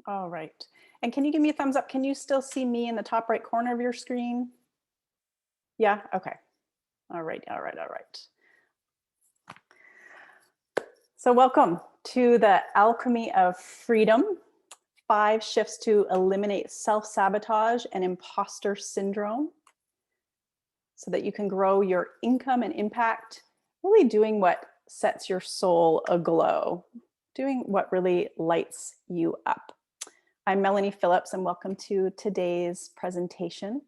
All right. And can you give me a thumbs up? Can you still see me in the top right corner of your screen? Yeah, okay. All right, all right, all right. So welcome to the Alchemy of Freedom, 5 shifts to eliminate self-sabotage and imposter syndrome so that you can grow your income and impact, really doing what sets your soul aglow, doing what really lights you up. I'm Melanie Phillips and welcome to today's presentation.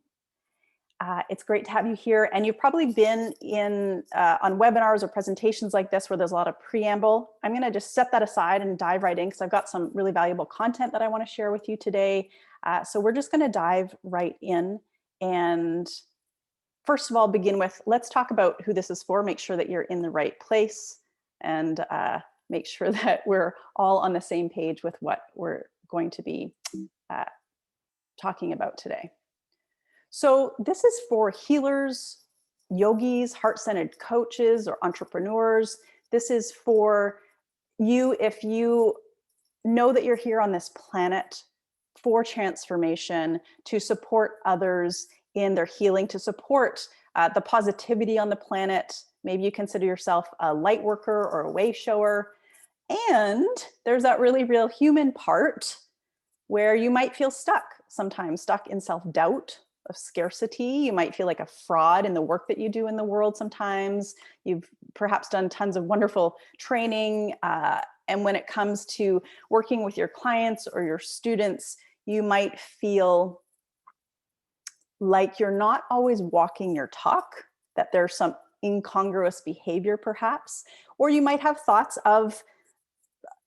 It's great to have you here, and you've probably been in on webinars or presentations like this where there's a lot of preamble. I'm going to just set that aside and dive right in because I've got some really valuable content that I want to share with you today. So we're just going to dive right in, and first of all, begin with, let's talk about who this is for, make sure that you're in the right place, and make sure that we're all on the same page with what we're going to be talking about today. So this is for healers, yogis, heart-centered coaches, or entrepreneurs. This is for you if you know that you're here on this planet for transformation, to support others in their healing, to support the positivity on the planet. Maybe you consider yourself a light worker or a wave shower. And there's that really real human part where you might feel stuck, sometimes stuck in self-doubt, of scarcity. You might feel like a fraud in the work that you do in the world sometimes. You've perhaps done tons of wonderful training. And when it comes to working with your clients or your students, you might feel like you're not always walking your talk, that there's some incongruous behavior perhaps, or you might have thoughts of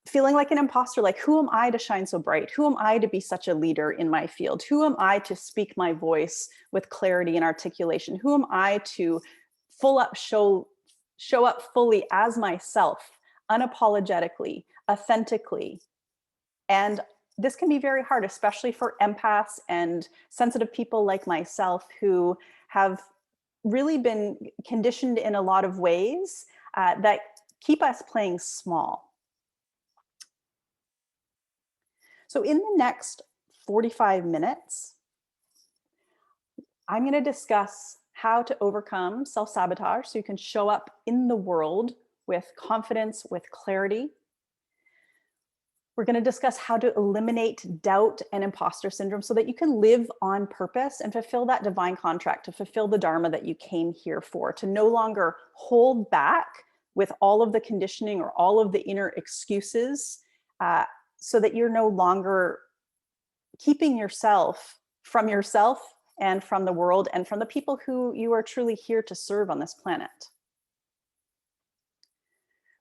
feeling like an imposter, like, who am I to shine so bright? Who am I to be such a leader in my field? Who am I to speak my voice with clarity and articulation? Who am I to show up fully as myself, unapologetically, authentically? And this can be very hard, especially for empaths and sensitive people like myself who have really been conditioned in a lot of ways that keep us playing small. So in the next 45 minutes, I'm going to discuss how to overcome self-sabotage so you can show up in the world with confidence, with clarity. We're going to discuss how to eliminate doubt and imposter syndrome so that you can live on purpose and fulfill that divine contract, to fulfill the Dharma that you came here for, to no longer hold back with all of the conditioning or all of the inner excuses, so that you're no longer keeping yourself and from the world and from the people who you are truly here to serve on this planet.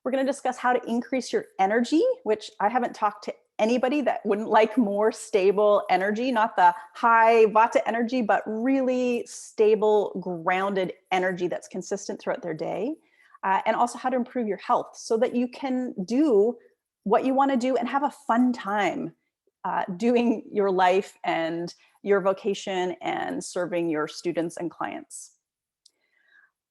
We're going to discuss how to increase your energy, which I haven't talked to anybody that wouldn't like more stable energy, not the high Vata energy, but really stable, grounded energy that's consistent throughout their day. And also how to improve your health so that you can do what you want to do and have a fun time doing your life and your vocation and serving your students and clients.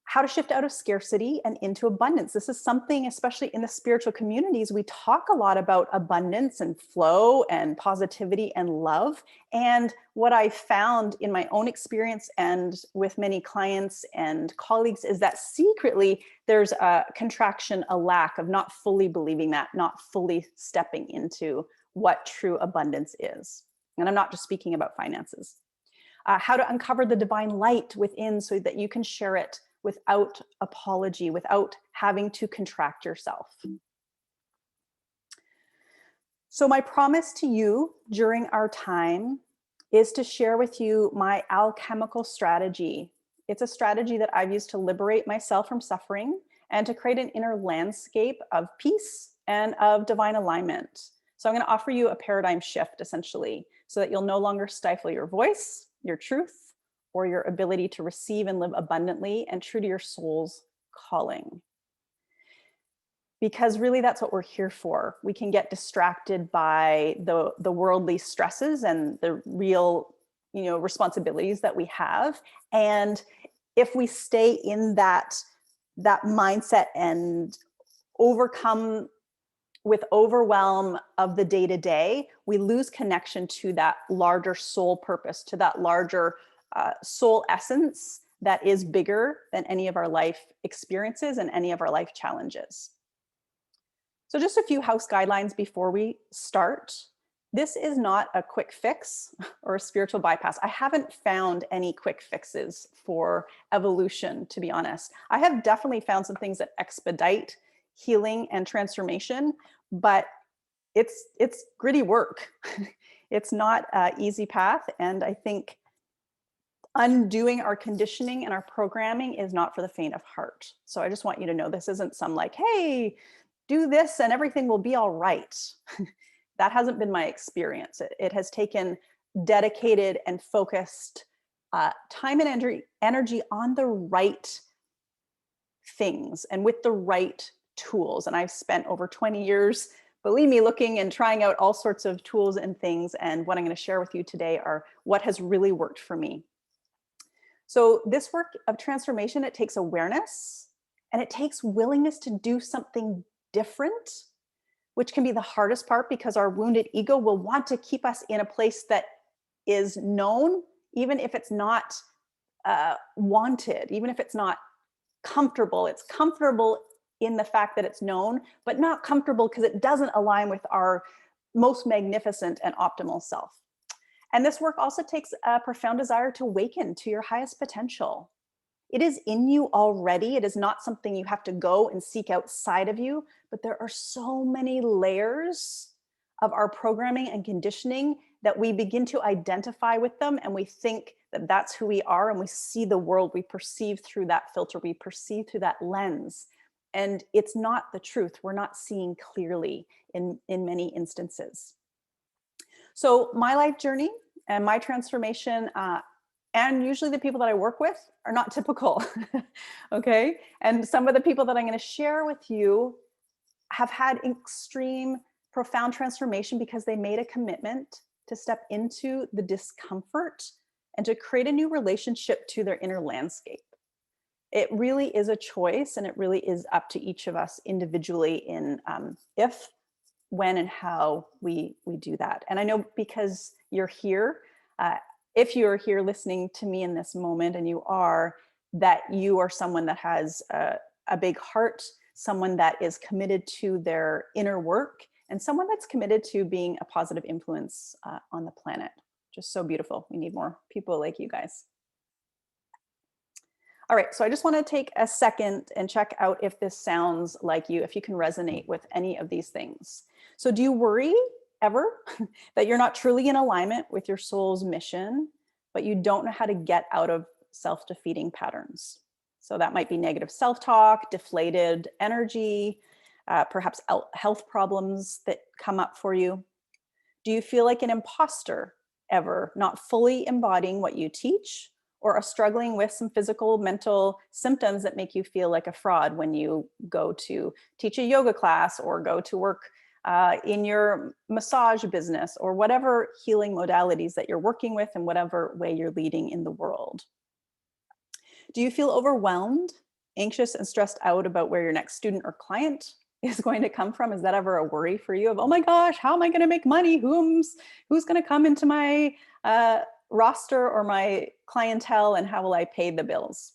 How to shift out of scarcity and into abundance. This is something, especially in the spiritual communities, we talk a lot about abundance and flow and positivity and love. And what I found in my own experience and with many clients and colleagues is that secretly there's a contraction, a lack of not fully believing that, not fully stepping into what true abundance is. And I'm not just speaking about finances. How to uncover the divine light within so that you can share it without apology, without having to contract yourself. So my promise to you during our time is to share with you my alchemical strategy. It's a strategy that I've used to liberate myself from suffering and to create an inner landscape of peace and of divine alignment. So I'm going to offer you a paradigm shift, essentially, so that you'll no longer stifle your voice, your truth, or your ability to receive and live abundantly and true to your soul's calling. Because really that's what we're here for. We can get distracted by the worldly stresses and the real, responsibilities that we have. And if we stay in that mindset and overcome with overwhelm of the day-to-day, we lose connection to that larger soul purpose, to that larger soul essence that is bigger than any of our life experiences and any of our life challenges. So just a few house guidelines before we start. This is not a quick fix or a spiritual bypass. I haven't found any quick fixes for evolution, to be honest. I have definitely found some things that expedite healing and transformation, but it's gritty work. It's not an easy path. And I think undoing our conditioning and our programming is not for the faint of heart. So I just want you to know this isn't some like, hey, do this and everything will be all right. That hasn't been my experience. It has taken dedicated and focused time and energy on the right things and with the right tools. And I've spent over 20 years, believe me, looking and trying out all sorts of tools and things. And what I'm going to share with you today are what has really worked for me. So this work of transformation, it takes awareness and it takes willingness to do something different, which can be the hardest part because our wounded ego will want to keep us in a place that is known, even if it's not wanted, even if it's not comfortable. It's comfortable in the fact that it's known, but not comfortable because it doesn't align with our most magnificent and optimal self. And this work also takes a profound desire to awaken to your highest potential. It is in you already. It is not something you have to go and seek outside of you, but there are so many layers of our programming and conditioning that we begin to identify with them, and we think that that's who we are, and we see the world, we perceive through that filter, we perceive through that lens. And it's not the truth. We're not seeing clearly in many instances. So my life journey and my transformation, and usually the people that I work with are not typical, okay? And some of the people that I'm gonna share with you have had extreme, profound transformation because they made a commitment to step into the discomfort and to create a new relationship to their inner landscape. It really is a choice, and it really is up to each of us individually in if, when, and how we do that. And I know because you're here, if you're here listening to me in this moment, and you are, that you are someone that has a big heart, someone that is committed to their inner work, and someone that's committed to being a positive influence on the planet. Just so beautiful. We need more people like you guys. All right, so I just want to take a second and check out if this sounds like you, if you can resonate with any of these things. So do you worry ever that you're not truly in alignment with your soul's mission, but you don't know how to get out of self-defeating patterns? So that might be negative self-talk, deflated energy, perhaps health problems that come up for you. Do you feel like an imposter ever, not fully embodying what you teach, or are struggling with some physical, mental symptoms that make you feel like a fraud when you go to teach a yoga class or go to work in your massage business or whatever healing modalities that you're working with and whatever way you're leading in the world? Do you feel overwhelmed, anxious, and stressed out about where your next student or client is going to come from? Is that ever a worry for you of, oh my gosh, how am I going to make money? Who's going to come into my roster or my clientele, and how will I pay the bills?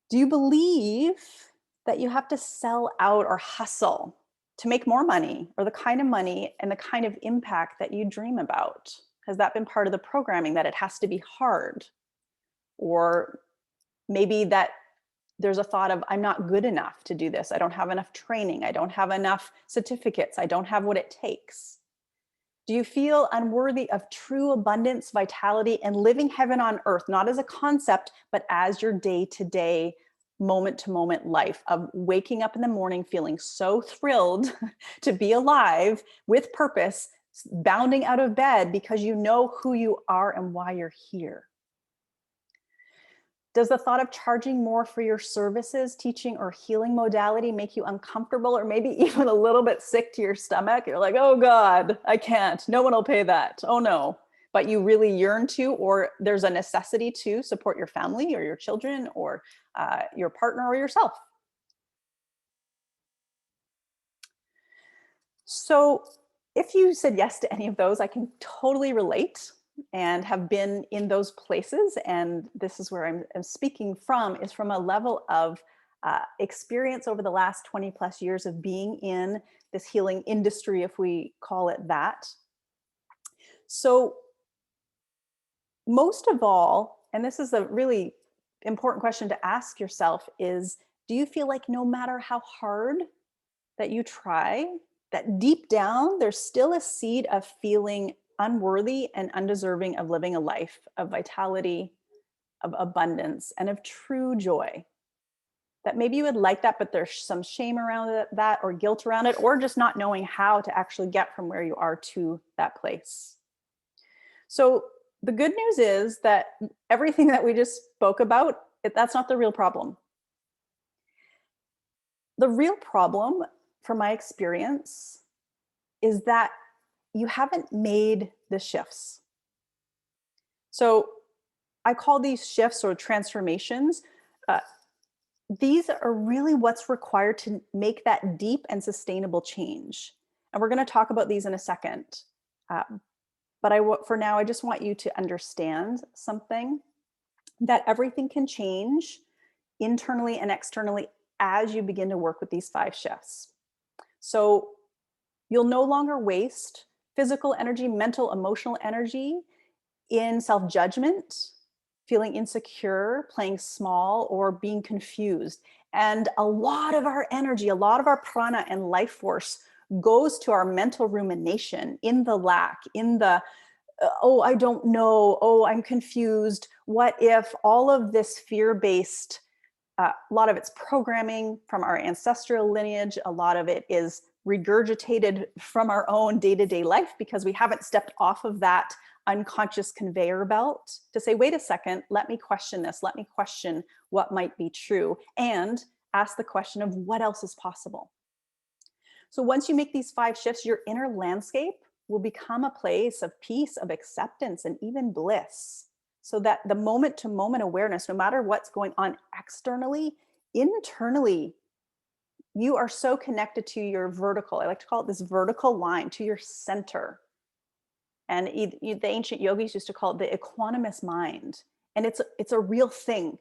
Do you believe that you have to sell out or hustle to make more money, or the kind of money and the kind of impact that you dream about? Has that been part of the programming, that it has to be hard? Or maybe that there's a thought of, I'm not good enough to do this. I don't have enough training. I don't have enough certificates. I don't have what it takes. Do you feel unworthy of true abundance, vitality, and living heaven on earth, not as a concept, but as your day-to-day, moment-to-moment life of waking up in the morning feeling so thrilled to be alive with purpose, bounding out of bed because you know who you are and why you're here? Does the thought of charging more for your services, teaching, or healing modality make you uncomfortable, or maybe even a little bit sick to your stomach? You're like, oh God, I can't. No one will pay that. Oh no. But you really yearn to, or there's a necessity to support your family or your children or your partner or yourself. So if you said yes to any of those, I can totally relate and have been in those places. And this is where I'm speaking from, is from a level of experience over the last 20 plus years of being in this healing industry, if we call it that. So most of all, and this is a really important question to ask yourself, is do you feel like no matter how hard that you try, that deep down, there's still a seed of feeling unworthy and undeserving of living a life of vitality, of abundance, and of true joy? That maybe you would like that, but there's some shame around that, or guilt around it, or just not knowing how to actually get from where you are to that place. So the good news is that everything that we just spoke about, that's not the real problem. The real problem, from my experience, is that you haven't made the shifts. So I call these shifts or transformations. These are really what's required to make that deep and sustainable change. And we're going to talk about these in a second. But for now, I just want you to understand something, that everything can change internally and externally as you begin to work with these 5 shifts. So you'll no longer waste physical energy, mental, emotional energy in self-judgment, feeling insecure, playing small, or being confused. And a lot of our energy, a lot of our prana and life force goes to our mental rumination, in the lack, in the, oh, I don't know, oh, I'm confused. What if? All of this fear-based, a lot of it's programming from our ancestral lineage. A lot of it is regurgitated from our own day-to-day life, because we haven't stepped off of that unconscious conveyor belt to say, wait a second, let me question this. Let me question what might be true, and ask the question of what else is possible. So once you make these 5 shifts, your inner landscape will become a place of peace, of acceptance, and even bliss. So that the moment to moment awareness, no matter what's going on externally, internally, you are so connected to your vertical, I like to call it this vertical line, to your center. And the ancient yogis used to call it the equanimous mind. And it's a real thing.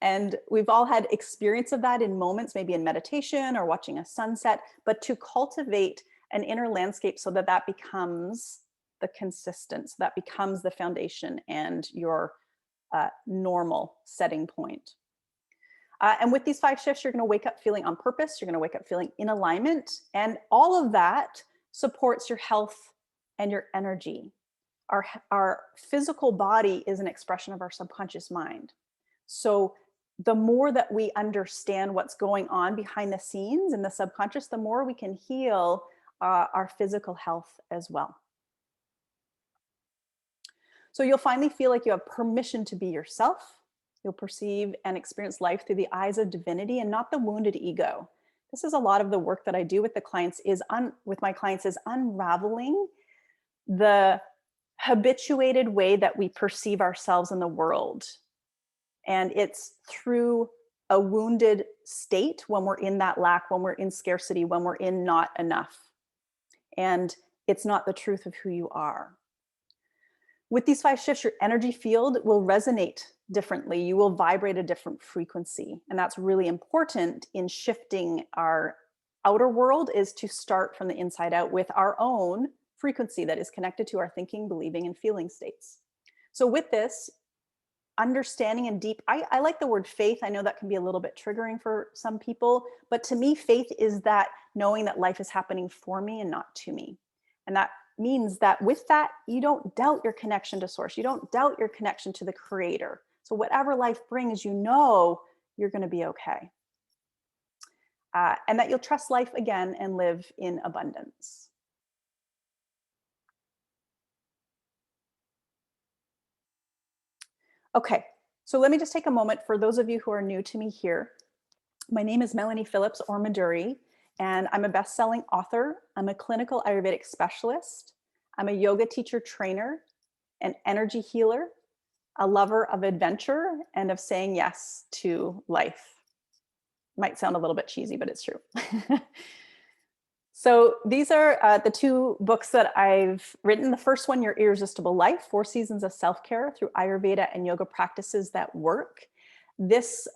And we've all had experience of that in moments, maybe in meditation or watching a sunset, but to cultivate an inner landscape so that that becomes the consistent, so that becomes the foundation and your normal setting point. And with these 5 shifts, you're going to wake up feeling on purpose. You're going to wake up feeling in alignment. And all of that supports your health and your energy. Our physical body is an expression of our subconscious mind. So the more that we understand what's going on behind the scenes in the subconscious, the more we can heal our physical health as well. So you'll finally feel like you have permission to be yourself. You'll perceive and experience life through the eyes of divinity and not the wounded ego. This is a lot of the work that I do with my clients is unraveling the habituated way that we perceive ourselves in the world. And it's through a wounded state when we're in that lack, when we're in scarcity, when we're in not enough. And it's not the truth of who you are. With these 5 shifts, your energy field will resonate differently. You will vibrate a different frequency. And that's really important in shifting our outer world, is to start from the inside out with our own frequency that is connected to our thinking, believing, and feeling states. So with this, understanding and deep, I like the word faith. I know that can be a little bit triggering for some people, but to me, faith is that knowing that life is happening for me and not to me. And that means that with that, you don't doubt your connection to source. You don't doubt your connection to the creator. So whatever life brings, you know you're going to be okay. And that you'll trust life again and live in abundance. Okay, so let me just take a moment for those of you who are new to me here. My name is Melanie Phillips or Maduri, and I'm a best-selling author. I'm a clinical Ayurvedic specialist. I'm a yoga teacher trainer, an energy healer, a lover of adventure, and of saying yes to life. Might sound a little bit cheesy, but it's true. So these are the two books that I've written. The first one, Your Irresistible Life, 4 Seasons of Self-Care Through Ayurveda and Yoga Practices That Work. This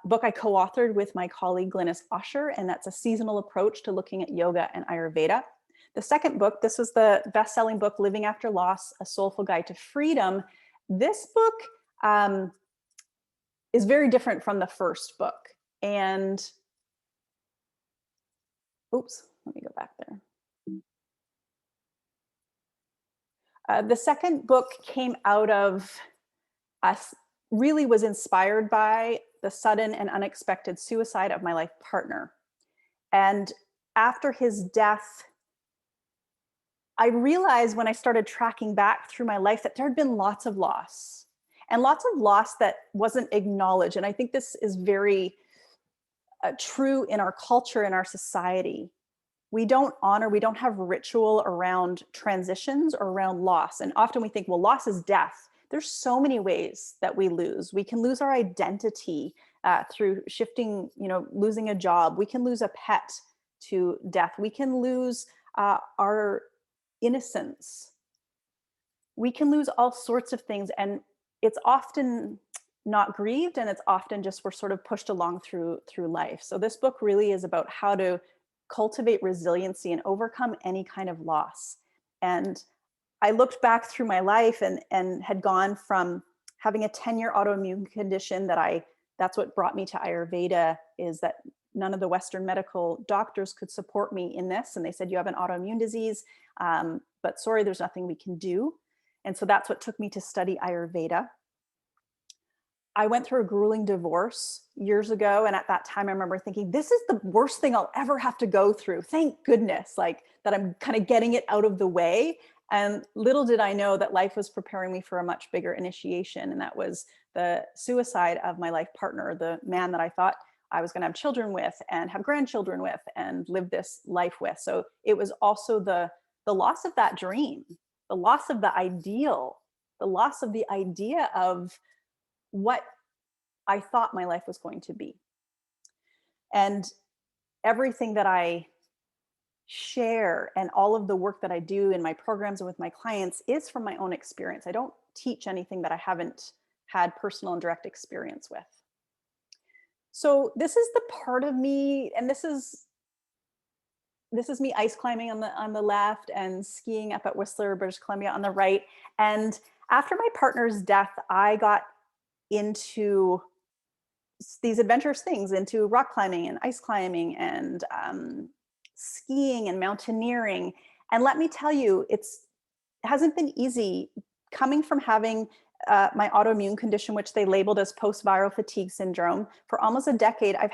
book I co-authored with my colleague Glynis Osher, and that's a seasonal approach to looking at yoga and Ayurveda. The second book, this was the best-selling book, Living After Loss, A Soulful Guide to Freedom. This book is very different from the first book. And, oops, let me go back there. The second book came out of really was inspired by the sudden and unexpected suicide of my life partner. And after his death, I realized when I started tracking back through my life that there had been lots of loss, and lots of loss that wasn't acknowledged. And I think this is very true in our culture, in our society. We don't honor, we don't have ritual around transitions or around loss. And often we think, well, loss is death. There's so many ways that we lose. We can lose our identity through shifting, losing a job. We can lose a pet to death. We can lose our innocence. We can lose all sorts of things. And it's often not grieved, and it's often just we're sort of pushed along through life. So this book really is about how to cultivate resiliency and overcome any kind of loss. And I looked back through my life and had gone from having a 10-year autoimmune condition that's what brought me to Ayurveda, is that none of the Western medical doctors could support me in this. And they said, you have an autoimmune disease, but sorry, there's nothing we can do. And so that's what took me to study Ayurveda. I went through a grueling divorce years ago. And at that time, I remember thinking, this is the worst thing I'll ever have to go through. Thank goodness, that I'm kind of getting it out of the way. And little did I know that life was preparing me for a much bigger initiation. And that was the suicide of my life partner, the man that I thought I was going to have children with and have grandchildren with and live this life with. So it was also the loss of that dream, the loss of the ideal, the loss of the idea of what I thought my life was going to be. And everything that I share and all of the work that I do in my programs and with my clients is from my own experience. I don't teach anything that I haven't had personal and direct experience with. So this is the part of me, and this is me ice climbing on the left and skiing up at Whistler, British Columbia on the right. And after my partner's death, I got into these adventurous things, into rock climbing and ice climbing and skiing and mountaineering. And let me tell you, it hasn't been easy coming from having my autoimmune condition, which they labeled as post-viral fatigue syndrome. For almost a decade, I've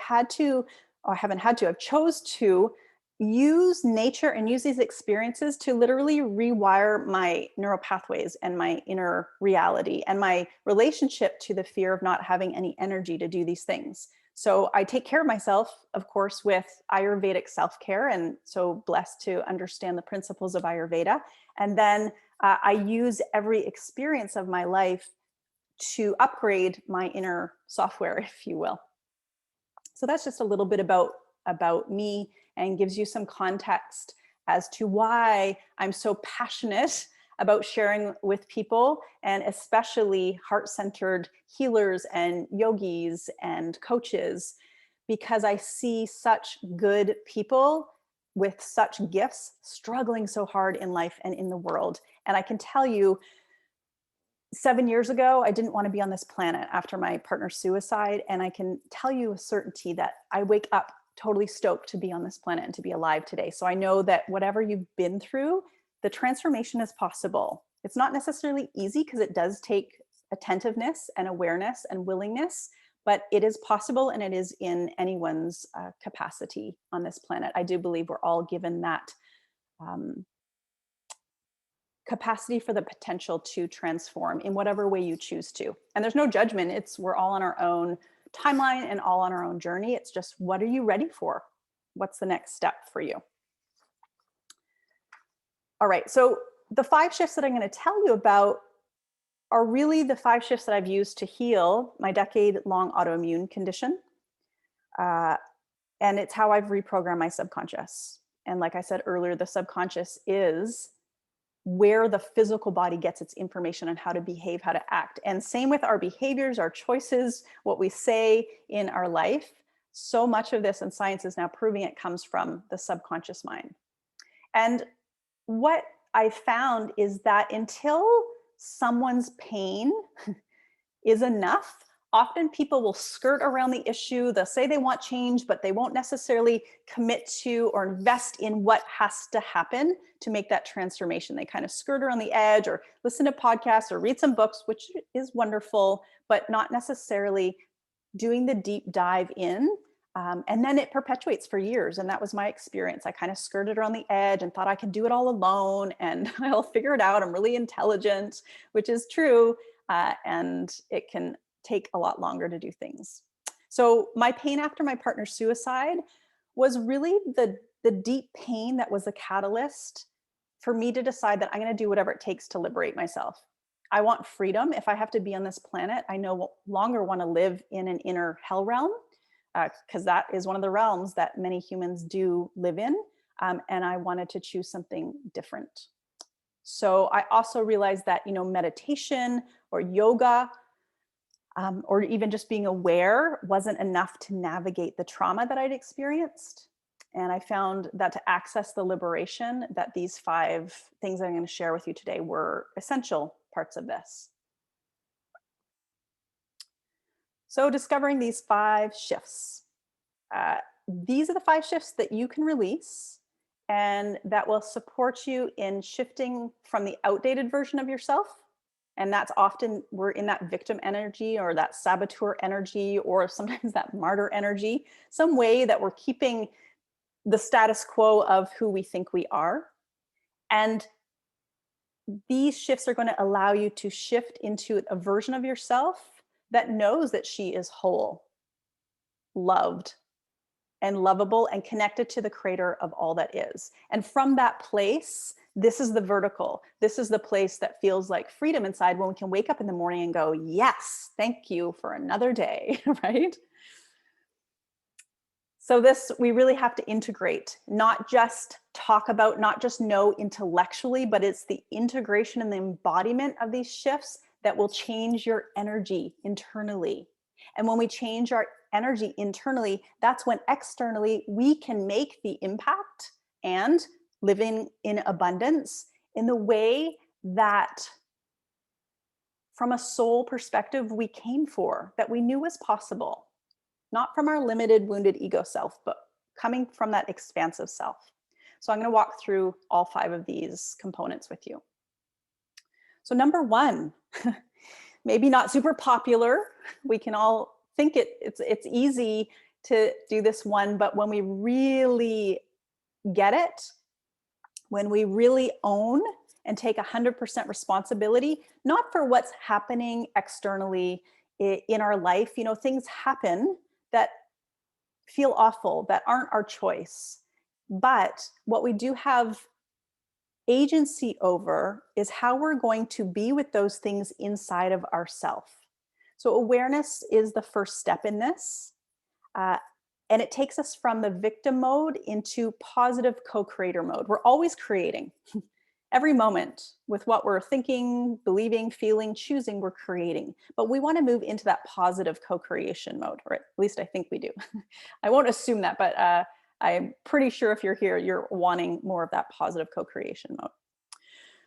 chose to use nature and use these experiences to literally rewire my neural pathways and my inner reality and my relationship to the fear of not having any energy to do these things. So I take care of myself, of course, with Ayurvedic self-care, and so blessed to understand the principles of Ayurveda. And then I use every experience of my life to upgrade my inner software, if you will. So that's just a little bit about me, and gives you some context as to why I'm so passionate about sharing with people, and especially heart-centered healers and yogis and coaches, because I see such good people with such gifts struggling so hard in life and in the world. And I can tell you, 7 years ago, I didn't want to be on this planet after my partner's suicide. And I can tell you with certainty that I wake up totally stoked to be on this planet and to be alive today. So I know that whatever you've been through, the transformation is possible. It's not necessarily easy because it does take attentiveness and awareness and willingness, but it is possible, and it is in anyone's capacity on this planet. I do believe we're all given that capacity for the potential to transform in whatever way you choose to. And there's no judgment. We're all on our own timeline and all on our own journey. It's just, what are you ready for? What's the next step for you? All right, so the 5 shifts that I'm going to tell you about are really the 5 shifts that I've used to heal my decade-long autoimmune condition. And it's how I've reprogrammed my subconscious. And like I said earlier, the subconscious is where the physical body gets its information on how to behave, how to act. And same with our behaviors, our choices, what we say in our life. So much of this, and science is now proving it, comes from the subconscious mind. And what I found is that until someone's pain is enough, often people will skirt around the issue. They'll say they want change, but they won't necessarily commit to or invest in what has to happen to make that transformation. They kind of skirt around the edge or listen to podcasts or read some books, which is wonderful, but not necessarily doing the deep dive in. And then it perpetuates for years. And that was my experience. I kind of skirted around the edge and thought I could do it all alone and I'll figure it out. I'm really intelligent, which is true. And it can take a lot longer to do things. So my pain after my partner's suicide was really the deep pain that was the catalyst for me to decide that I'm going to do whatever it takes to liberate myself. I want freedom. If I have to be on this planet, I no longer want to live in an inner hell realm, because that is one of the realms that many humans do live in. And I wanted to choose something different. So I also realized that, meditation or yoga, or even just being aware wasn't enough to navigate the trauma that I'd experienced. And I found that to access the liberation, that these 5 things I'm going to share with you today were essential parts of this. So discovering these 5 shifts. These are the 5 shifts that you can release and that will support you in shifting from the outdated version of yourself. And that's often we're in that victim energy or that saboteur energy, or sometimes that martyr energy, some way that we're keeping the status quo of who we think we are. And these shifts are going to allow you to shift into a version of yourself that knows that she is whole, loved, and lovable, and connected to the creator of all that is. And from that place, this is the vertical. This is the place that feels like freedom inside, when we can wake up in the morning and go, yes, thank you for another day, right? So this, we really have to integrate, not just talk about, not just know intellectually, but it's the integration and the embodiment of these shifts that will change your energy internally. And when we change our energy internally, that's when externally we can make the impact and living in abundance in the way that from a soul perspective we came for, that we knew was possible. Not from our limited, wounded ego self, but coming from that expansive self. So I'm going to walk through all 5 of these components with you. So number 1, maybe not super popular. We can all think it's easy to do this one, but when we really get it, when we really own and take 100% responsibility, not for what's happening externally in our life, things happen that feel awful, that aren't our choice. But what we do have agency over is how we're going to be with those things inside of ourself. So awareness is the first step in this. And it takes us from the victim mode into positive co-creator mode. We're always creating. Every moment with what we're thinking, believing, feeling, choosing, we're creating. But we want to move into that positive co-creation mode, or at least I think we do. I won't assume that, but I'm pretty sure if you're here, you're wanting more of that positive co-creation mode.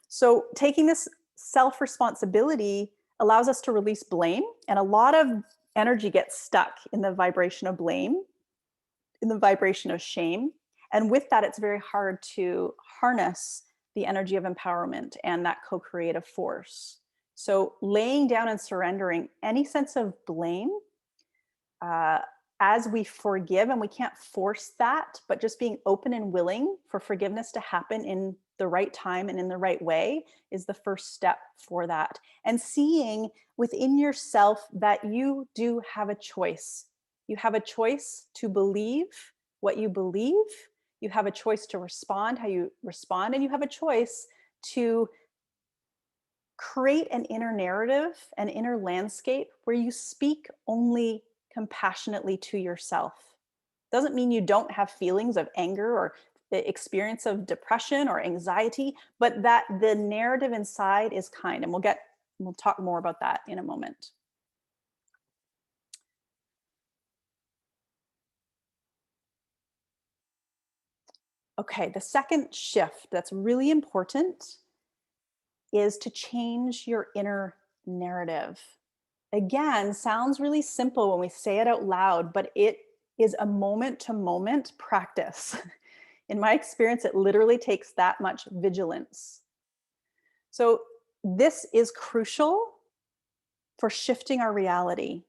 So taking this self-responsibility allows us to release blame, and a lot of energy gets stuck in the vibration of blame, in the vibration of shame. And with that, it's very hard to harness the energy of empowerment and that co-creative force. So laying down and surrendering any sense of blame as we forgive, and we can't force that, but just being open and willing for forgiveness to happen in the right time and in the right way is the first step for that. And seeing within yourself that you do have a choice. You have a choice to believe what you believe. You have a choice to respond how you respond, and you have a choice to create an inner narrative, an inner landscape where you speak only compassionately to yourself. Doesn't mean you don't have feelings of anger or experience of depression or anxiety, but that the narrative inside is kind. And we'll talk more about that in a moment. Okay, the second shift that's really important is to change your inner narrative. Again, sounds really simple when we say it out loud, but it is a moment to moment practice. In my experience, it literally takes that much vigilance. So this is crucial for shifting our reality.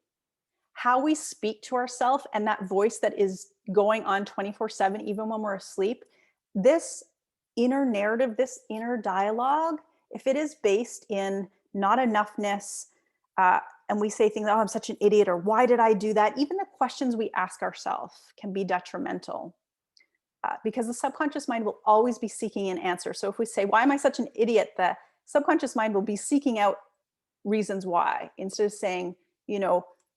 How we speak to ourselves and that voice that is going on 24/7, even when we're asleep, this inner narrative, this inner dialogue, if it is based in not enoughness, and we say things, oh, I'm such an idiot, or why did I do that? Even the questions we ask ourselves can be detrimental, because the subconscious mind will always be seeking an answer. So if we say, why am I such an idiot? The subconscious mind will be seeking out reasons why, instead of saying,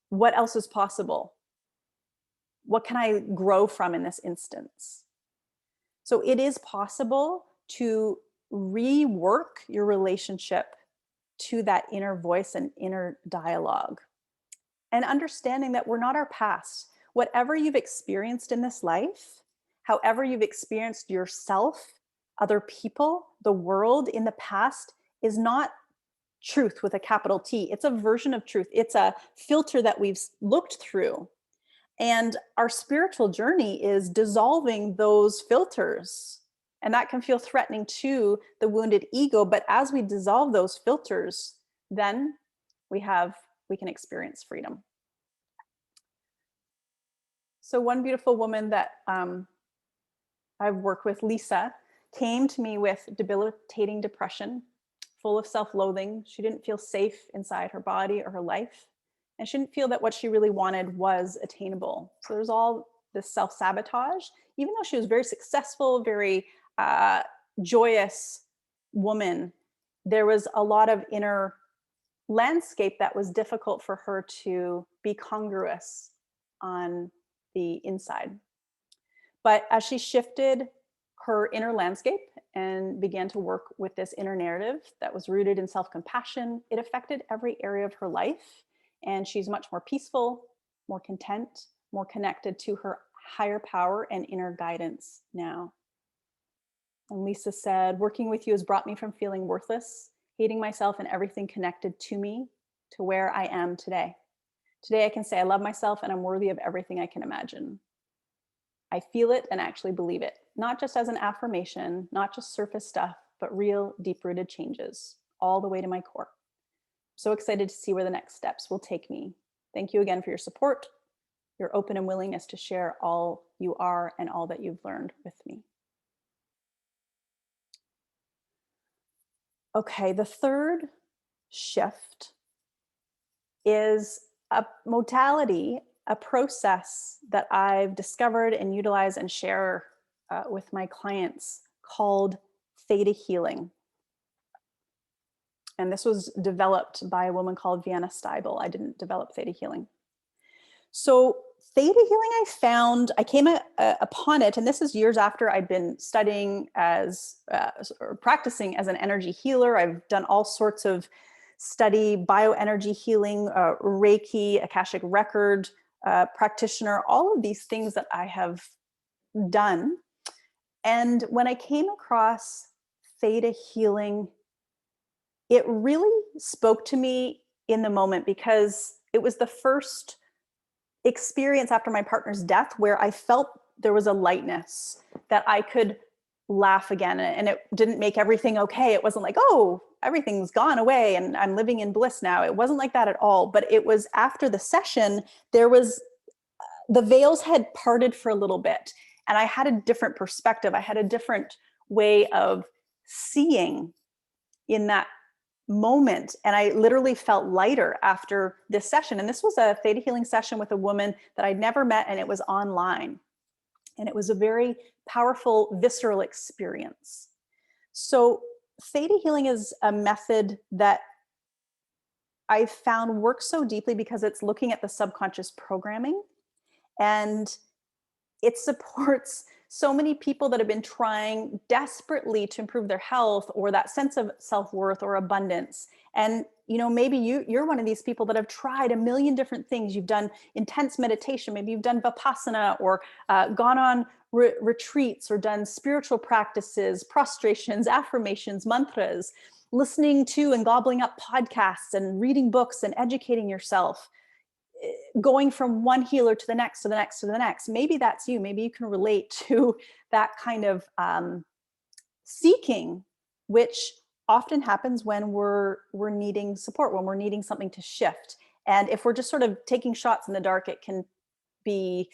what else is possible? What can I grow from in this instance? So it is possible to rework your relationship to that inner voice and inner dialogue. And understanding that we're not our past. Whatever you've experienced in this life, however you've experienced yourself, other people, the world in the past, is not truth with a capital T. It's a version of truth. It's a filter that we've looked through. And our spiritual journey is dissolving those filters. And that can feel threatening to the wounded ego. But as we dissolve those filters, then we can experience freedom. So one beautiful woman that I've worked with, Lisa, came to me with debilitating depression, full of self-loathing. She didn't feel safe inside her body or her life. And she didn't feel that what she really wanted was attainable. So there's all this self-sabotage, even though she was very successful, very joyous woman, there was a lot of inner landscape that was difficult for her to be congruous on the inside. But as she shifted her inner landscape and began to work with this inner narrative that was rooted in self-compassion, it affected every area of her life. And she's much more peaceful, more content, more connected to her higher power and inner guidance now. And Lisa said, working with you has brought me from feeling worthless, hating myself and everything connected to me, to where I am today. Today I can say I love myself and I'm worthy of everything I can imagine. I feel it and actually believe it, not just as an affirmation, not just surface stuff, but real deep-rooted changes all the way to my core. So excited to see where the next steps will take me. Thank you again for your support, your open and willingness to share all you are and all that you've learned with me. Okay, the third shift is a modality, a process that I've discovered and utilize and share with my clients called Theta healing. And this was developed by a woman called Vienna Steibel. I didn't develop Theta healing. So Theta healing, I came upon it, and this is years after I'd been studying or practicing as an energy healer. I've done all sorts of study, bioenergy healing, Reiki, Akashic record practitioner, all of these things that I have done. And when I came across Theta healing, it really spoke to me in the moment, because it was the first experience after my partner's death where I felt there was a lightness, that I could laugh again, and it didn't make everything okay. It wasn't like, oh, everything's gone away and I'm living in bliss now. It wasn't like that at all. But it was after the session, the veils had parted for a little bit, and I had a different perspective. I had a different way of seeing in that moment. And I literally felt lighter after this session. And this was a Theta healing session with a woman that I'd never met, and it was online. And it was a very powerful, visceral experience. So Theta healing is a method that I found works so deeply because it's looking at the subconscious programming, and it supports so many people that have been trying desperately to improve their health or that sense of self-worth or abundance. And maybe you're one of these people that have tried a million different things. You've done intense meditation, maybe you've done Vipassana, or gone on retreats, or done spiritual practices, prostrations, affirmations, mantras, listening to and gobbling up podcasts and reading books and educating yourself, going from one healer to the next, to the next, to the next. Maybe that's you. Maybe you can relate to that kind of seeking, which often happens when we're needing support, when we're needing something to shift. And if we're just sort of taking shots in the dark, it can be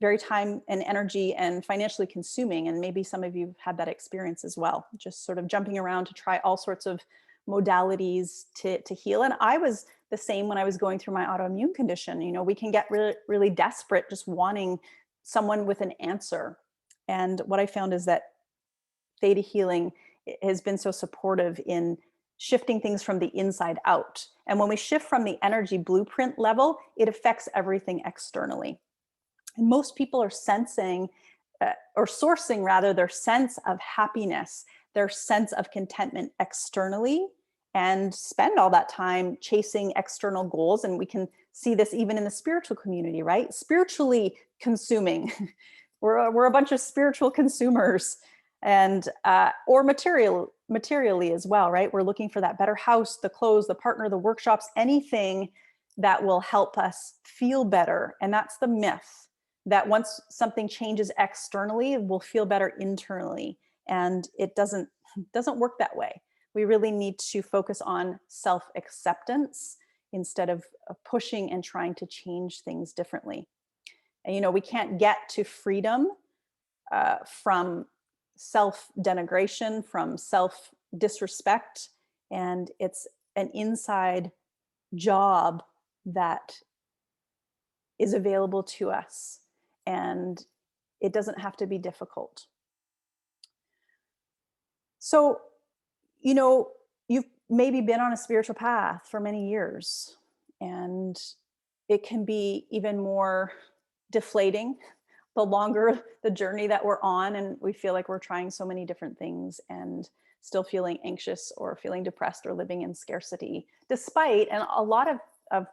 very time and energy and financially consuming. And maybe some of you have had that experience as well, just sort of jumping around to try all sorts of modalities to heal. And I was the same when I was going through my autoimmune condition. We can get really, really desperate, just wanting someone with an answer. And what I found is that Theta healing has been so supportive in shifting things from the inside out. And when we shift from the energy blueprint level, it affects everything externally. And most people are sensing or sourcing rather their sense of happiness, their sense of contentment externally, and spend all that time chasing external goals. And we can see this even in the spiritual community, right? Spiritually consuming. We're a bunch of spiritual consumers, and or materially as well, right? We're looking for that better house, the clothes, the partner, the workshops, anything that will help us feel better. And that's the myth, that once something changes externally, we'll feel better internally. And it doesn't work that way. We really need to focus on self-acceptance instead of pushing and trying to change things differently. And we can't get to freedom from self-denigration, from self-disrespect. And it's an inside job that is available to us. And it doesn't have to be difficult. So, you've maybe been on a spiritual path for many years, and it can be even more deflating the longer the journey that we're on, and we feel like we're trying so many different things and still feeling anxious or feeling depressed or living in scarcity, despite, and a lot of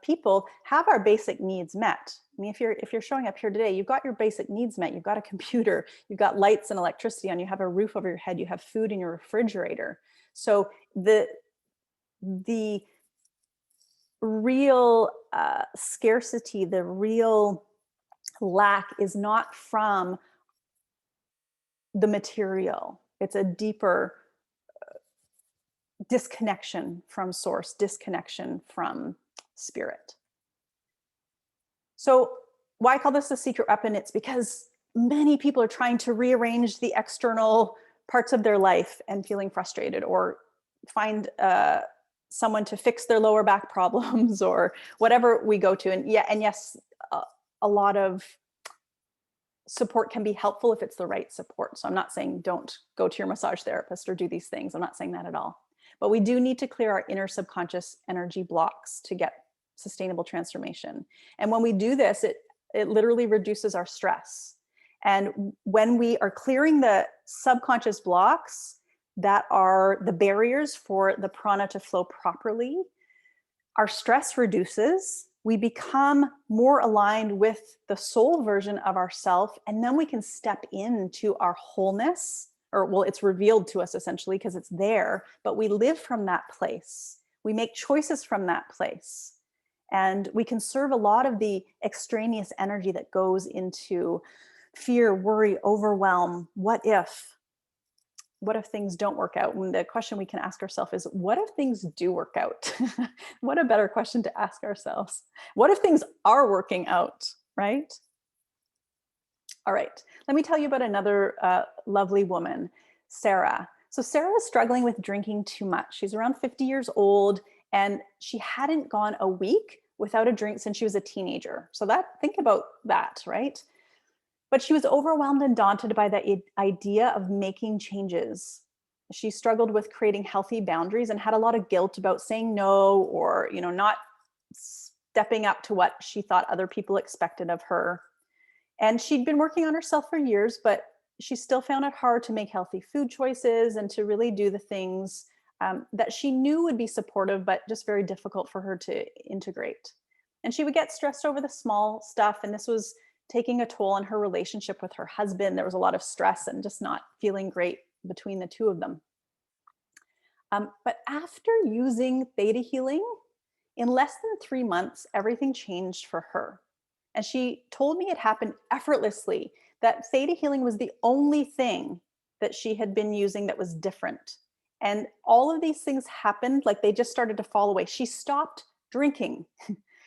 people have our basic needs met. I mean, if you're showing up here today, you've got your basic needs met. You've got a computer, you've got lights and electricity on, you have a roof over your head, you have food in your refrigerator. So the real scarcity, the real lack is not from the material. It's a deeper disconnection from source, disconnection from spirit. So why I call this a secret weapon? It's because many people are trying to rearrange the external parts of their life and feeling frustrated, or find someone to fix their lower back problems or whatever we go to. And yes, a lot of support can be helpful if it's the right support. So I'm not saying don't go to your massage therapist or do these things. I'm not saying that at all. But we do need to clear our inner subconscious energy blocks to get sustainable transformation. And when we do this, it literally reduces our stress. And when we are clearing the subconscious blocks that are the barriers for the prana to flow properly, our stress reduces. We become more aligned with the soul version of ourself, and then we can step into our wholeness, or well, it's revealed to us essentially because it's there, but we live from that place. We make choices from that place. And we can serve a lot of the extraneous energy that goes into fear, worry, overwhelm. What if things don't work out? And the question we can ask ourselves is, what if things do work out? What a better question to ask ourselves. What if things are working out, right? All right, let me tell you about another lovely woman, Sarah. So Sarah was struggling with drinking too much. She's around 50 years old, and she hadn't gone a week without a drink since she was a teenager. So think about that, right? But she was overwhelmed and daunted by the idea of making changes. She struggled with creating healthy boundaries and had a lot of guilt about saying no, or not stepping up to what she thought other people expected of her. And she'd been working on herself for years, but she still found it hard to make healthy food choices and to really do the things that she knew would be supportive, but just very difficult for her to integrate. And she would get stressed over the small stuff. And this was taking a toll on her relationship with her husband. There was a lot of stress and just not feeling great between the two of them. But after using Theta healing, in less than 3 months, everything changed for her. And she told me it happened effortlessly, that Theta healing was the only thing that she had been using that was different. And all of these things happened, like they just started to fall away. She stopped drinking.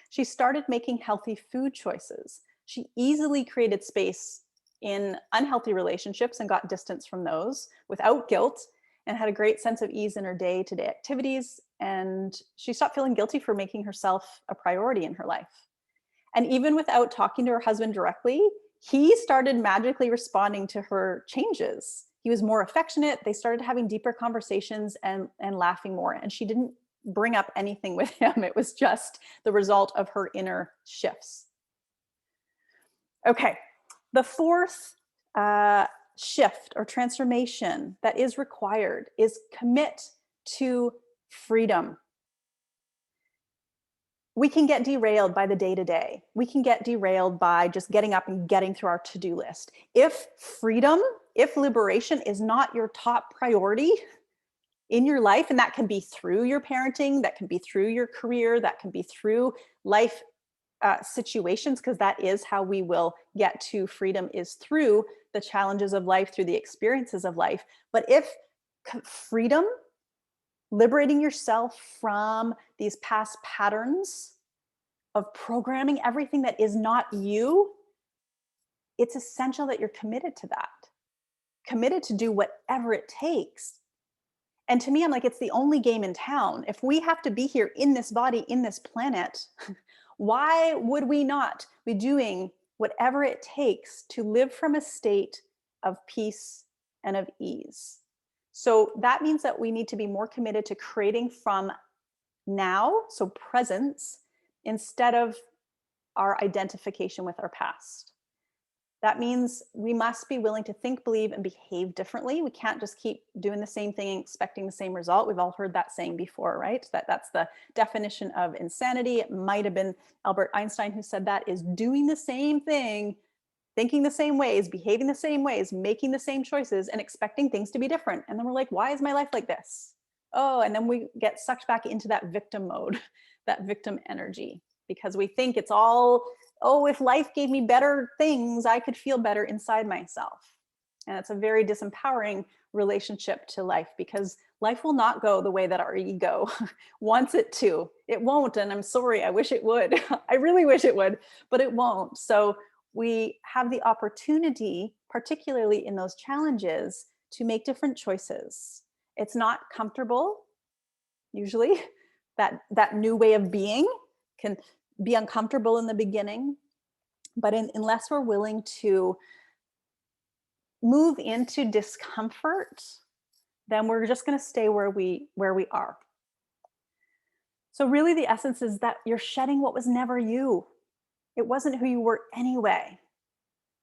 She started making healthy food choices. She easily created space in unhealthy relationships and got distance from those without guilt, and had a great sense of ease in her day-to-day activities. And she stopped feeling guilty for making herself a priority in her life. And even without talking to her husband directly, he started magically responding to her changes. He was more affectionate. They started having deeper conversations and laughing more. And she didn't bring up anything with him. It was just the result of her inner shifts. Okay, the fourth shift or transformation that is required is commit to freedom. We can get derailed by the day-to-day. We can get derailed by just getting up and getting through our to-do list. If freedom, if liberation is not your top priority in your life, and that can be through your parenting, that can be through your career, that can be through life situations, because that is how we will get to freedom, is through the challenges of life, through the experiences of life. But if freedom, liberating yourself from these past patterns of programming everything that is not you, it's essential that you're committed to that, committed to do whatever it takes. And to me, I'm like, it's the only game in town. If we have to be here in this body, in this planet, why would we not be doing whatever it takes to live from a state of peace and of ease? So that means that we need to be more committed to creating from now, so presence, instead of our identification with our past. That means we must be willing to think, believe, and behave differently. We can't just keep doing the same thing and expecting the same result. We've all heard that saying before, right? That's the definition of insanity. It might have been Albert Einstein who said that, is doing the same thing, thinking the same ways, behaving the same ways, making the same choices, and expecting things to be different. And then we're like, why is my life like this? Oh, and then we get sucked back into that victim mode, that victim energy, because we think it's all, oh, if life gave me better things, I could feel better inside myself. And it's a very disempowering relationship to life, because life will not go the way that our ego wants it to. It won't. And I'm sorry, I wish it would. I really wish it would, but it won't. So we have the opportunity, particularly in those challenges, to make different choices. It's not comfortable, usually. That new way of being can be uncomfortable in the beginning, but unless we're willing to move into discomfort, then we're just going to stay where we are. So really the essence is that you're shedding what was never you. It wasn't who you were anyway.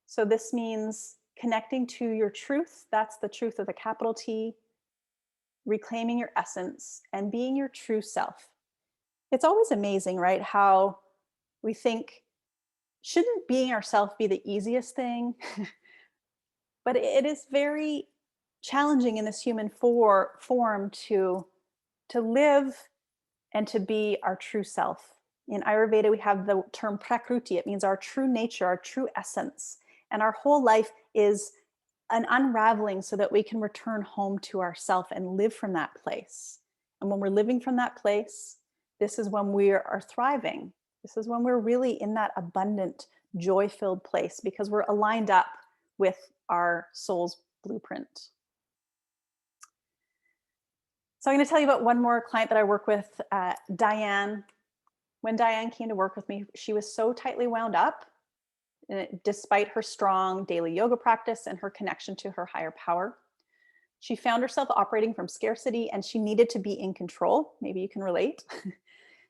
So this means connecting to your truth. That's the truth with a capital T, reclaiming your essence and being your true self. It's always amazing, right? How we think, shouldn't being ourselves be the easiest thing? But it is very challenging in this human form to live and to be our true self. In Ayurveda, we have the term prakriti. It means our true nature, our true essence. And our whole life is an unraveling so that we can return home to ourself and live from that place. And when we're living from that place, this is when we are thriving. This is when we're really in that abundant, joy-filled place, because we're aligned up with our soul's blueprint. So I'm going to tell you about one more client that I work with, Diane. When Diane came to work with me, she was so tightly wound up, despite her strong daily yoga practice and her connection to her higher power. She found herself operating from scarcity, and she needed to be in control. Maybe you can relate.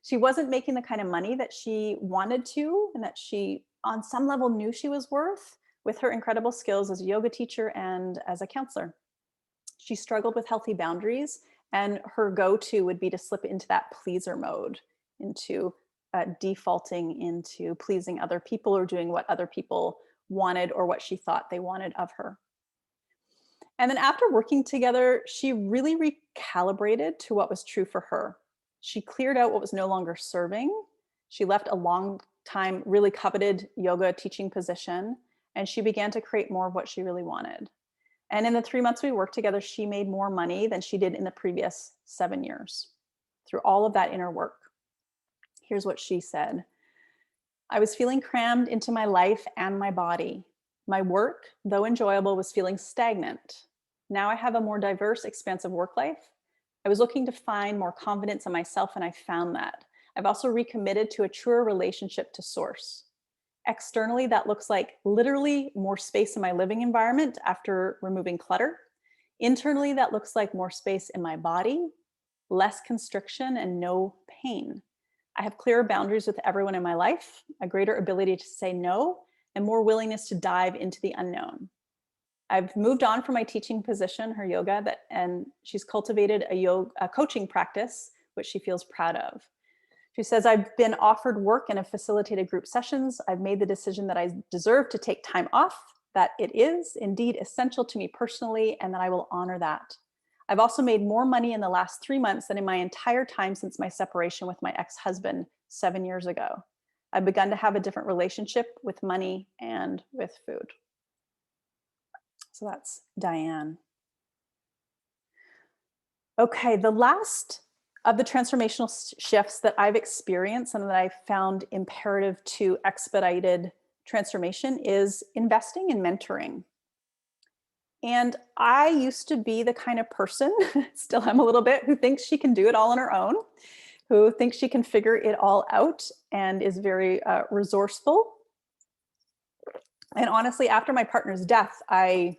She wasn't making the kind of money that she wanted to, and that she, on some level, knew she was worth, with her incredible skills as a yoga teacher and as a counselor. She struggled with healthy boundaries, and her go-to would be to slip into that pleaser mode, into defaulting into pleasing other people or doing what other people wanted or what she thought they wanted of her. And then after working together, she really recalibrated to what was true for her. She cleared out what was no longer serving. She left a long time really coveted yoga teaching position, and she began to create more of what she really wanted. And in the 3 months we worked together, she made more money than she did in the previous 7 years through all of that inner work. Here's what she said. I was feeling crammed into my life and my body. My work, though enjoyable, was feeling stagnant. Now I have a more diverse, expansive work life. I was looking to find more confidence in myself, and I found that. I've also recommitted to a truer relationship to source. Externally, that looks like literally more space in my living environment after removing clutter. Internally, that looks like more space in my body, less constriction, and no pain. I have clearer boundaries with everyone in my life, a greater ability to say no, and more willingness to dive into the unknown. I've moved on from my teaching position, her yoga, and she's cultivated a coaching practice, which she feels proud of. She says, I've been offered work and have facilitated group sessions. I've made the decision that I deserve to take time off, that it is indeed essential to me personally, and that I will honor that. I've also made more money in the last 3 months than in my entire time since my separation with my ex-husband 7 years ago. I've begun to have a different relationship with money and with food. So that's Diane. Okay, the last of the transformational shifts that I've experienced and that I've found imperative to expedited transformation is investing in mentoring. And I used to be the kind of person, still am a little bit, who thinks she can do it all on her own, who thinks she can figure it all out and is very resourceful. And honestly, after my partner's death, I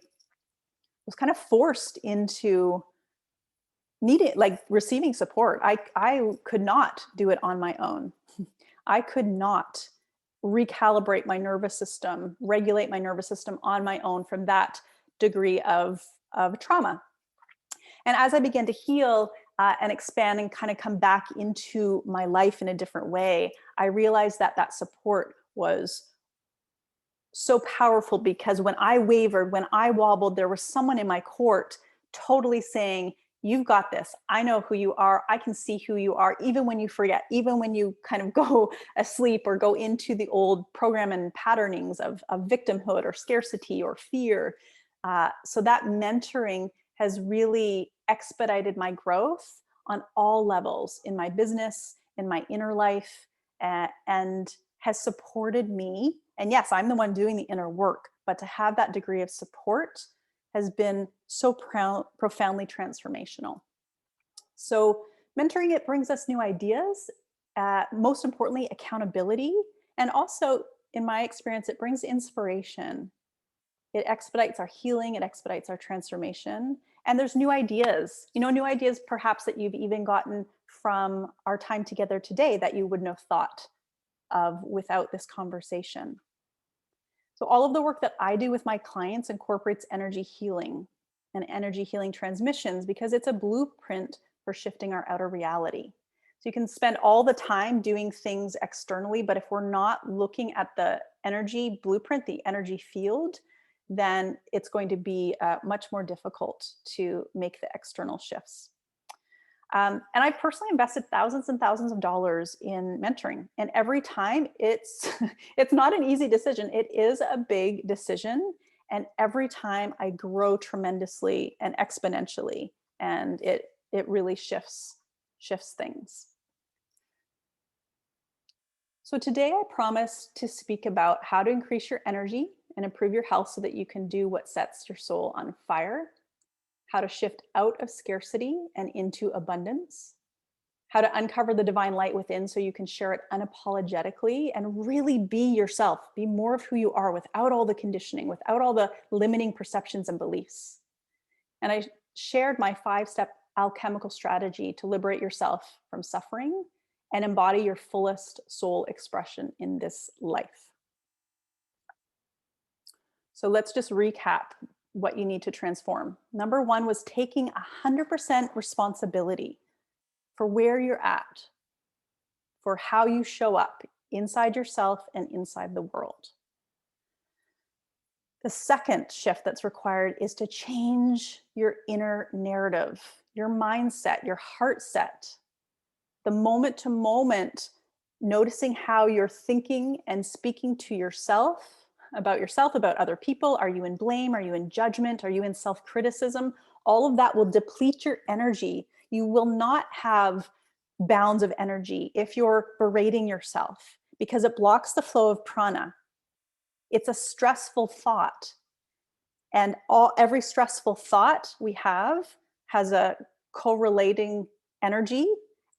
was kind of forced into receiving support. I could not do it on my own. I could not recalibrate my nervous system, regulate my nervous system on my own from that degree of trauma. And as I began to heal and expand and kind of come back into my life in a different way, I realized that that support was so powerful, because when I wavered, when I wobbled, there was someone in my court totally saying, you've got this. I know who you are. I can see who you are, even when you forget, even when you kind of go asleep or go into the old program and patternings of victimhood or scarcity or fear. So that mentoring has really expedited my growth on all levels in my business, in my inner life, and has supported me. And yes, I'm the one doing the inner work, but to have that degree of support has been so profoundly transformational. So mentoring, it brings us new ideas, most importantly, accountability. And also, in my experience, it brings inspiration. It expedites our healing, it expedites our transformation. And there's new ideas, new ideas perhaps that you've even gotten from our time together today that you wouldn't have thought of without this conversation. So all of the work that I do with my clients incorporates energy healing and energy healing transmissions, because it's a blueprint for shifting our outer reality. So you can spend all the time doing things externally, but if we're not looking at the energy blueprint, the energy field, then it's going to be much more difficult to make the external shifts. And I personally invested thousands and thousands of dollars in mentoring. And every time it's not an easy decision. It is a big decision. And every time I grow tremendously and exponentially, and it really shifts things. So today I promise to speak about how to increase your energy and improve your health so that you can do what sets your soul on fire, how to shift out of scarcity and into abundance, how to uncover the divine light within so you can share it unapologetically and really be yourself, be more of who you are without all the conditioning, without all the limiting perceptions and beliefs. And I shared my 5-step alchemical strategy to liberate yourself from suffering and embody your fullest soul expression in this life. So let's just recap what you need to transform. Number one was taking 100% responsibility for where you're at, for how you show up inside yourself and inside the world. The second shift that's required is to change your inner narrative, your mindset, your heart set, the moment to moment, noticing how you're thinking and speaking to yourself, about other people. Are you in blame? Are you in judgment? Are you in self-criticism? All of that will deplete your energy. You will not have bounds of energy if you're berating yourself, because it blocks the flow of prana. It's a stressful thought. And every stressful thought we have has a correlating energy,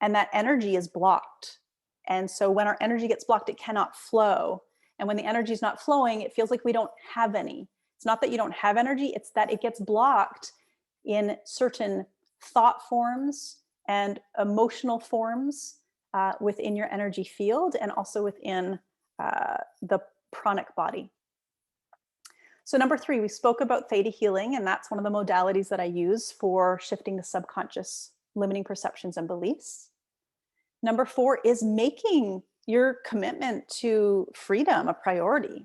and that energy is blocked. And so when our energy gets blocked, it cannot flow. And when the energy is not flowing, it feels like we don't have any. It's not that you don't have energy, it's that it gets blocked in certain thought forms and emotional forms within your energy field, and also within the pranic body. So number three, we spoke about theta healing, and that's one of the modalities that I use for shifting the subconscious limiting perceptions and beliefs. Number four is making your commitment to freedom a priority.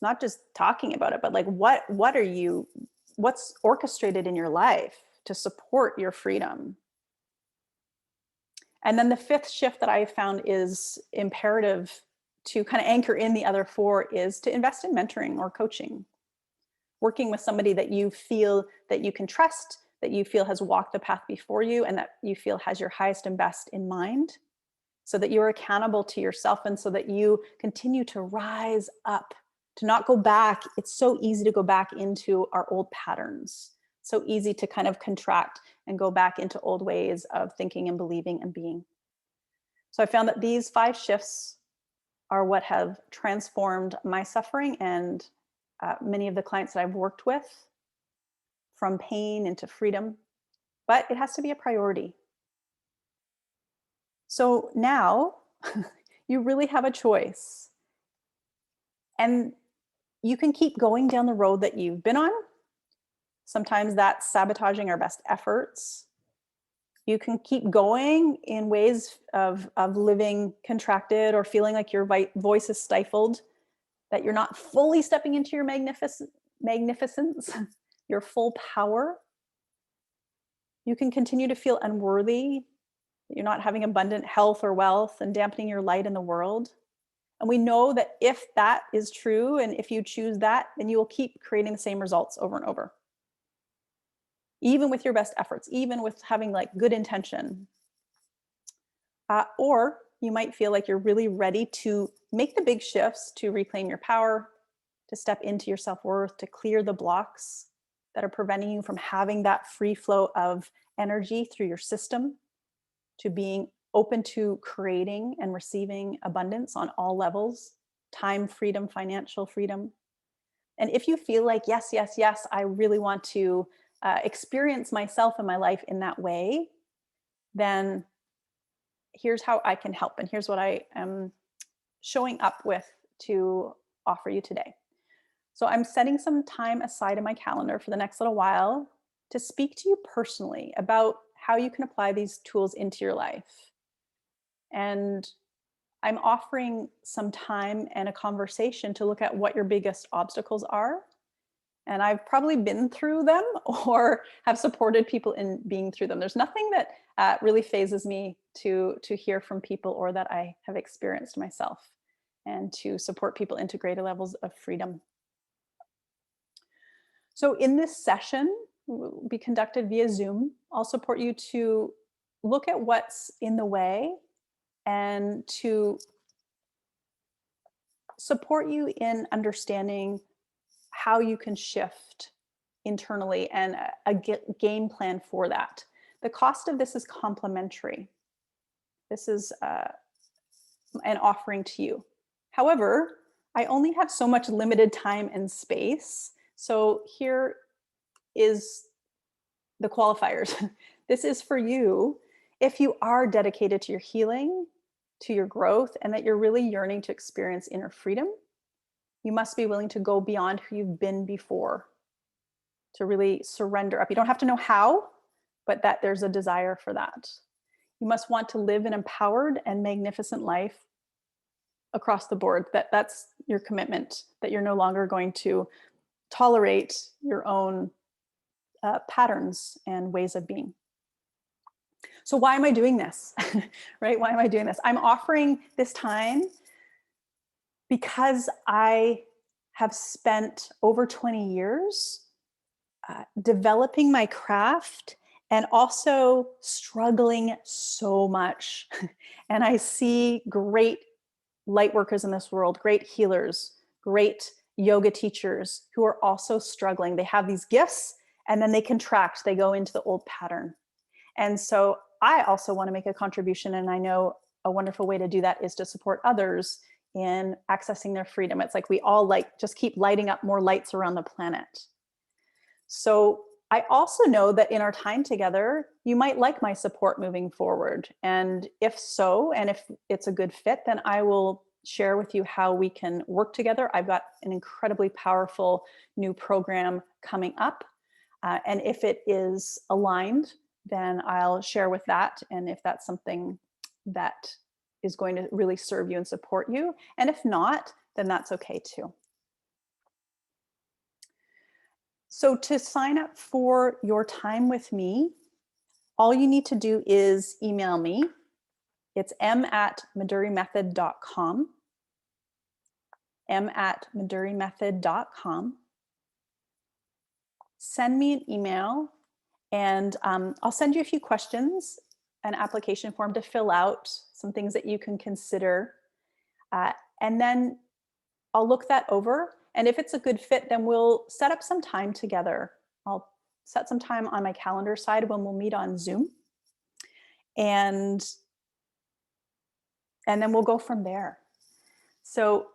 Not just talking about it, but like what's orchestrated in your life to support your freedom? And then the fifth shift that I found is imperative to kind of anchor in the other four is to invest in mentoring or coaching, working with somebody that you feel that you can trust, that you feel has walked the path before you, and that you feel has your highest and best in mind, so that you're accountable to yourself and so that you continue to rise up, to not go back. It's so easy to go back into our old patterns, so easy to kind of contract and go back into old ways of thinking and believing and being. So I found that these 5 shifts are what have transformed my suffering and many of the clients that I've worked with, from pain into freedom. But it has to be a priority. So now you really have a choice. And you can keep going down the road that you've been on. Sometimes that's sabotaging our best efforts. You can keep going in ways of living contracted or feeling like your voice is stifled, that you're not fully stepping into your magnificence, your full power. You can continue to feel unworthy, that you're not having abundant health or wealth and dampening your light in the world. And we know that if that is true, and if you choose that, then you will keep creating the same results over and over. Even with your best efforts, even with having like good intention. Or you might feel like you're really ready to make the big shifts to reclaim your power, to step into your self-worth, to clear the blocks that are preventing you from having that free flow of energy through your system, to being open to creating and receiving abundance on all levels, time freedom, financial freedom. And if you feel like, yes, yes, yes, I really want to experience myself and my life in that way, then here's how I can help. And here's what I am showing up with to offer you today. So I'm setting some time aside in my calendar for the next little while to speak to you personally about how you can apply these tools into your life. And I'm offering some time and a conversation to look at what your biggest obstacles are. And I've probably been through them or have supported people in being through them. There's nothing that really phases me to hear from people or that I have experienced myself, and to support people into greater levels of freedom. So in this session, will be conducted via Zoom. I'll support you to look at what's in the way and to support you in understanding how you can shift internally and a game plan for that. The cost of this is complimentary. This is an offering to you. However, I only have so much limited time and space. So here is the qualifiers. This is for you if you are dedicated to your healing, to your growth, and that you're really yearning to experience inner freedom. You must be willing to go beyond who you've been before, to really surrender up. You don't have to know how, but that there's a desire for that. You must want to live an empowered and magnificent life across the board. That's your commitment, that you're no longer going to tolerate your own patterns and ways of being. So why am I doing this? Right? Why am I doing this? I'm offering this time because I have spent over 20 years developing my craft and also struggling so much. And I see great light workers in this world, great healers, great yoga teachers who are also struggling. They have these gifts and then they contract, they go into the old pattern. And so I also want to make a contribution. And I know a wonderful way to do that is to support others in accessing their freedom. It's like we all just keep lighting up more lights around the planet. So I also know that in our time together, you might like my support moving forward. And if so, and if it's a good fit, then I will share with you how we can work together. I've got an incredibly powerful new program coming up. And if it is aligned, then I'll share with that. And if that's something that is going to really serve you and support you. And if not, then that's okay too. So to sign up for your time with me, all you need to do is email me. It's m@madurimethod.com. m@madurimethod.com. Send me an email and I'll send you a few questions, an application form to fill out, some things that you can consider. And then I'll look that over. And if it's a good fit, then we'll set up some time together. I'll set some time on my calendar side when we'll meet on Zoom. And then we'll go from there. So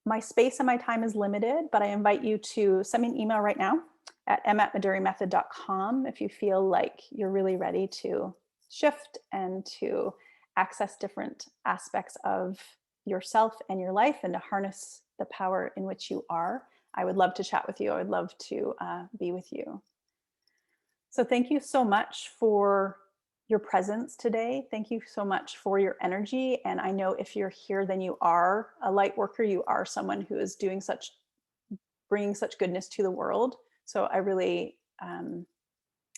my space and my time is limited, but I invite you to send me an email right now at m@madurimethod.com if you feel like you're really ready to shift and to access different aspects of yourself and your life and to harness the power in which you are. I would love to chat with you. I would love to be with you. So thank you so much for your presence today. Thank you so much for your energy. And I know if you're here, then you are a light worker. You are someone who is bringing such goodness to the world. So I really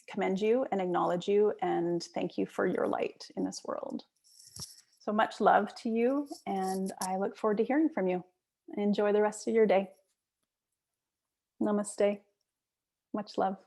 commend you and acknowledge you and thank you for your light in this world. So much love to you. And I look forward to hearing from you. Enjoy the rest of your day. Namaste. Much love.